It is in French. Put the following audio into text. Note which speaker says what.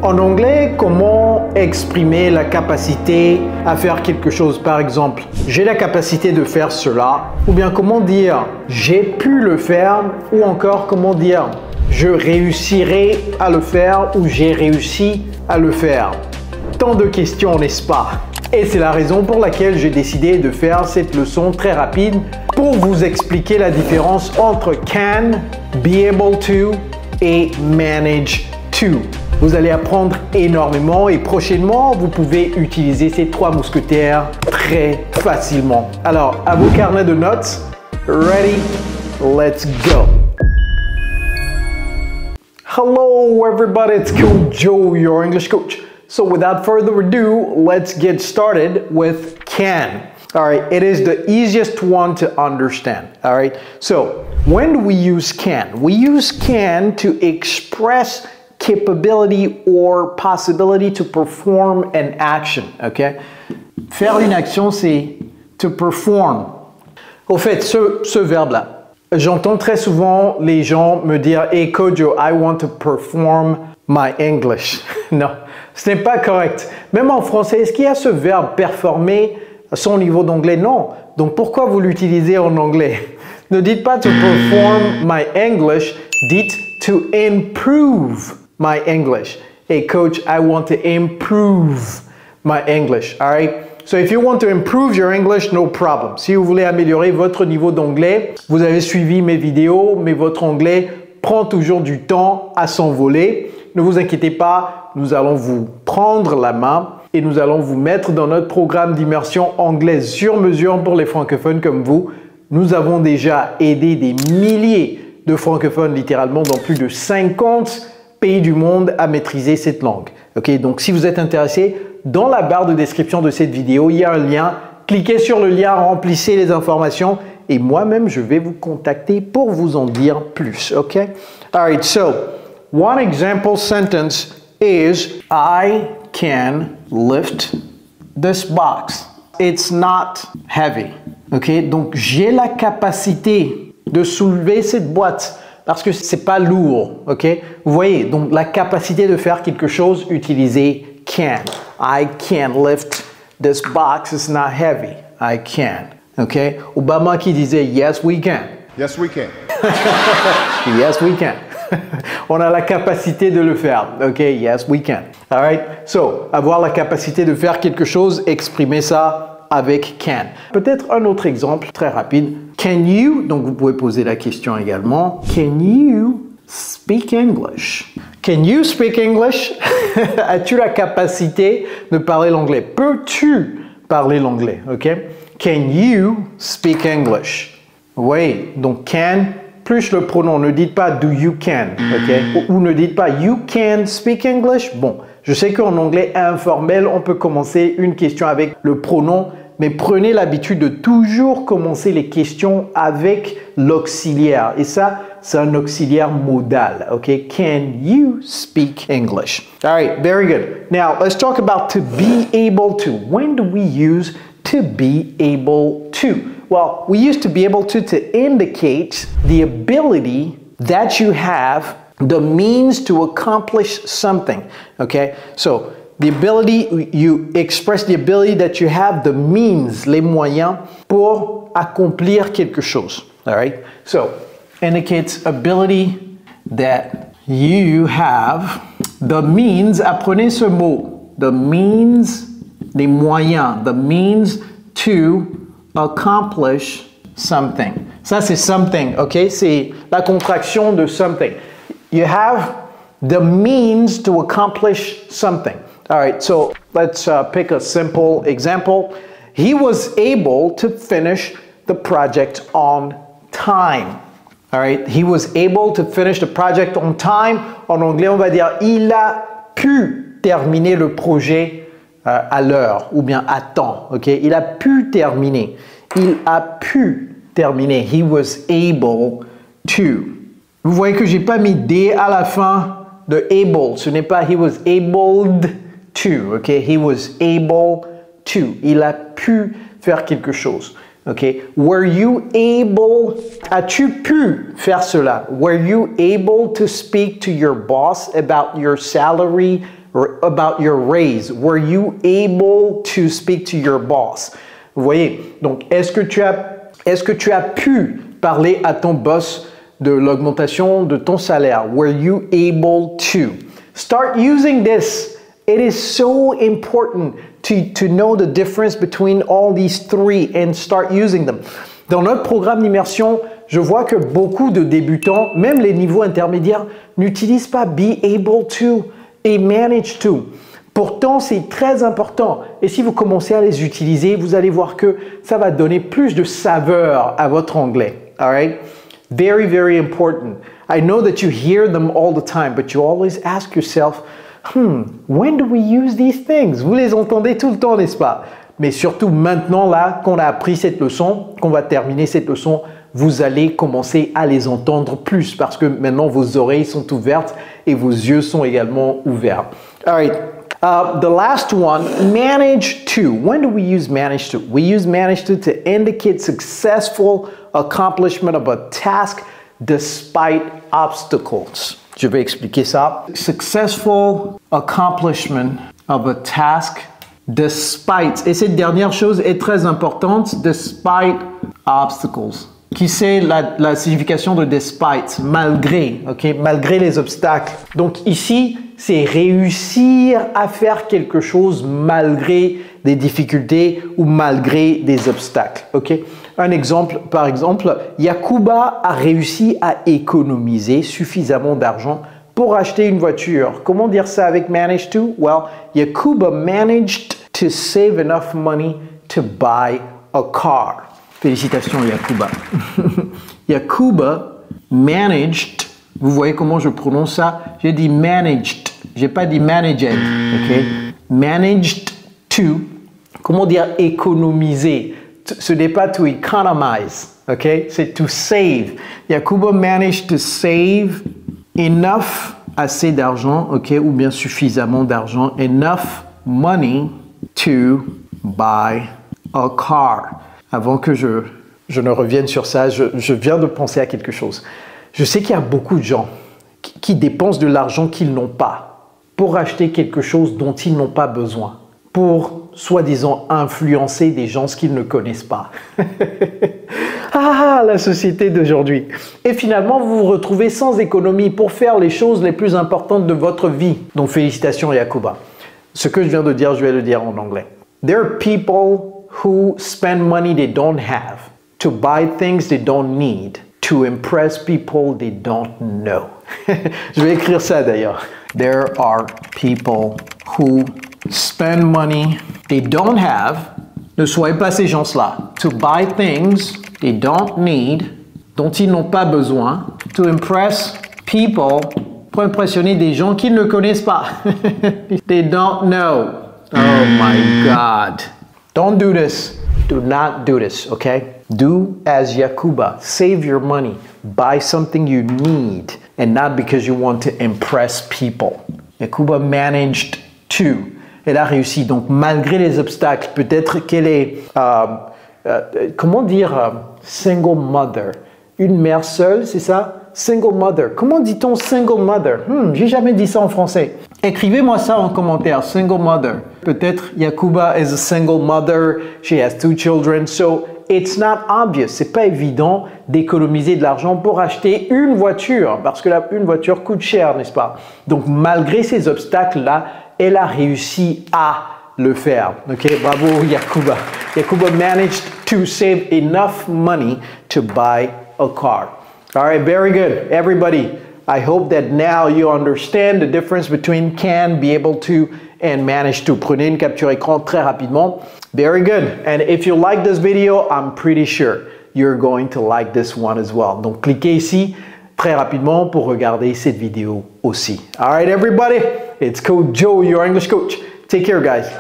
Speaker 1: En anglais, comment exprimer la capacité à faire quelque chose? Par exemple, j'ai la capacité de faire cela. Ou bien comment dire j'ai pu le faire? Ou encore comment dire je réussirai à le faire ou j'ai réussi à le faire? Tant de questions, n'est-ce pas? Et c'est la raison pour laquelle j'ai décidé de faire cette leçon très rapide pour vous expliquer la différence entre can, be able to et manage to. Vous allez apprendre énormément et prochainement, vous pouvez utiliser ces trois mousquetaires très facilement. Alors, à vos carnets de notes, ready, let's go. Hello everybody, it's Coach Joe, your English coach. So without further ado, let's get started with can. All right, it is the easiest one to understand. All right, so when do we use can? We use can to express capability or possibility to perform an action, okay? Faire une action, c'est to perform. Au fait, ce verbe-là, j'entends très souvent les gens me dire « Hey Kojo, I want to perform my English ». Non, ce n'est pas correct. Même en français, est-ce qu'il y a ce verbe « performer » à son niveau d'anglais? Non. Donc pourquoi vous l'utilisez en anglais? Ne dites pas « to perform my English », dites « to improve my English. Hey coach, I want to improve my English. All right? So if you want to improve your English, no problem. Si vous voulez améliorer votre niveau d'anglais, vous avez suivi mes vidéos, mais votre anglais prend toujours du temps à s'envoler. Ne vous inquiétez pas, nous allons vous prendre la main et nous allons vous mettre dans notre programme d'immersion anglaise sur mesure pour les francophones comme vous. Nous avons déjà aidé des milliers de francophones littéralement dans plus de 50 pays du monde à maîtriser cette langue. Ok, donc si vous êtes intéressé, dans la barre de description de cette vidéo, il y a un lien. Cliquez sur le lien, remplissez les informations et moi-même, je vais vous contacter pour vous en dire plus. Ok? Alright, so one example sentence is I can lift this box. It's not heavy. Ok? Donc j'ai la capacité de soulever cette boîte. Parce que c'est pas lourd, ok? Vous voyez, donc la capacité de faire quelque chose, utilisez can. I can lift this box, it's not heavy. I can, ok? Obama qui disait yes we can.
Speaker 2: Yes we can.
Speaker 1: Yes we can. On a la capacité de le faire, ok? Yes we can. Alright? So, avoir la capacité de faire quelque chose, exprimer ça avec can. Peut-être un autre exemple très rapide. Can you, donc vous pouvez poser la question également, can you speak English? Can you speak English? As-tu la capacité de parler l'anglais? Peux-tu parler l'anglais? Ok? Can you speak English? Oui, donc can plus le pronom. Ne dites pas do you can, ok? Ou ne dites pas you can speak English. Bon, je sais qu'en anglais informel, on peut commencer une question avec le pronom, mais prenez l'habitude de toujours commencer les questions avec l'auxiliaire. Et ça, c'est un auxiliaire modal. Okay? Can you speak English? All right, very good. Now, let's talk about to be able to. When do we use to be able to? Well, we use to be able to indicate the ability that you have, the means to accomplish something. Okay? So, the ability, you express the ability that you have, the means, les moyens pour accomplir quelque chose. All right? So, indicates ability that you have, the means, apprenez ce mot, the means, les moyens, the means to accomplish something. Ça, c'est something, ok? C'est la contraction de something. You have the means to accomplish something. All right, so let's pick a simple example. He was able to finish the project on time. All right, he was able to finish the project on time. En anglais, on va dire il a pu terminer le projet à l'heure ou bien à temps. Ok, il a pu terminer. Il a pu terminer. He was able to. Vous voyez que j'ai pas mis D à la fin de able. Ce n'est pas he was abled to. Ok, he was able to. Il a pu faire quelque chose. Okay? Were you able, as-tu pu faire cela? Were you able to speak to your boss about your salary or about your raise? Were you able to speak to your boss? Vous voyez? Donc, est-ce que tu as pu parler à ton boss de l'augmentation de ton salaire? Were you able to? Start using this. It is so important to know the difference between all these three and start using them. Dans notre programme d'immersion, je vois que beaucoup de débutants, même les niveaux intermédiaires, n'utilisent pas be able to et manage to. Pourtant, c'est très important. Et si vous commencez à les utiliser, vous allez voir que ça va donner plus de saveur à votre anglais. All right? Very, very important. I know that you hear them all the time, but you always ask yourself, when do we use these things? Vous les entendez tout le temps, n'est-ce pas? Mais surtout maintenant, là, qu'on a appris cette leçon, qu'on va terminer cette leçon, vous allez commencer à les entendre plus parce que maintenant vos oreilles sont ouvertes et vos yeux sont également ouverts. All right. The last one, manage to. When do we use manage to? We use manage to indicate successful accomplishment of a task despite obstacles. Je vais expliquer ça. Successful accomplishment of a task despite. Et cette dernière chose est très importante, despite obstacles. Qui c'est la signification de despite? Malgré, ok? Malgré les obstacles. Donc ici, c'est réussir à faire quelque chose malgré des difficultés ou malgré des obstacles, ok? Un exemple, par exemple, Yakuba a réussi à économiser suffisamment d'argent pour acheter une voiture. Comment dire ça avec manage to? Well, Yakuba managed to save enough money to buy a car. Félicitations Yakuba. Yakuba managed, vous voyez comment je prononce ça? J'ai dit managed, j'ai pas dit managed, ok? Managed to, comment dire économiser? Ce n'est pas to economize, ok? C'est to save. Yakuba managed to save enough, assez d'argent, ok? Ou bien suffisamment d'argent, enough money to buy a car. Avant que je ne revienne sur ça, je viens de penser à quelque chose. Je sais qu'il y a beaucoup de gens qui dépensent de l'argent qu'ils n'ont pas pour acheter quelque chose dont ils n'ont pas besoin, pour soi-disant influencer des gens qu'ils ne connaissent pas. Ah, la société d'aujourd'hui. Et finalement, vous vous retrouvez sans économie pour faire les choses les plus importantes de votre vie. Donc, félicitations Yakuba. Ce que je viens de dire, je vais le dire en anglais. There are people who spend money they don't have to buy things they don't need to impress people they don't know. Je vais écrire ça d'ailleurs. There are people who spend money they don't have, ne soyez pas ces gens-là, to buy things they don't need, dont ils n'ont pas besoin, to impress people, pour impressionner des gens qu'ils ne connaissent pas. They don't know. Oh my God. Don't do this. Do not do this, okay? Do as Yakuba. Save your money. Buy something you need and not because you want to impress people. Yakuba managed to. Elle a réussi. Donc, malgré les obstacles, peut-être qu'elle est, comment dire, single mother. Une mère seule, c'est ça? Single mother. Comment dit-on single mother? J'ai jamais dit ça en français. Écrivez-moi ça en commentaire, single mother. Peut-être Yakuba is a single mother, she has 2 children, so it's not obvious. C'est pas évident d'économiser de l'argent pour acheter une voiture, parce que une voiture coûte cher, n'est-ce pas? Donc malgré ces obstacles-là, elle a réussi à le faire. Ok, bravo Yakuba. Yakuba managed to save enough money to buy a car. All right, very good, everybody. I hope that now you understand the difference between can, be able to, and manage to. Prenez une capture écran très rapidement. Very good. And if you like this video, I'm pretty sure you're going to like this one as well. Donc, cliquez ici très rapidement pour regarder cette vidéo aussi. All right, everybody. It's Coach Joe, your English coach. Take care, guys.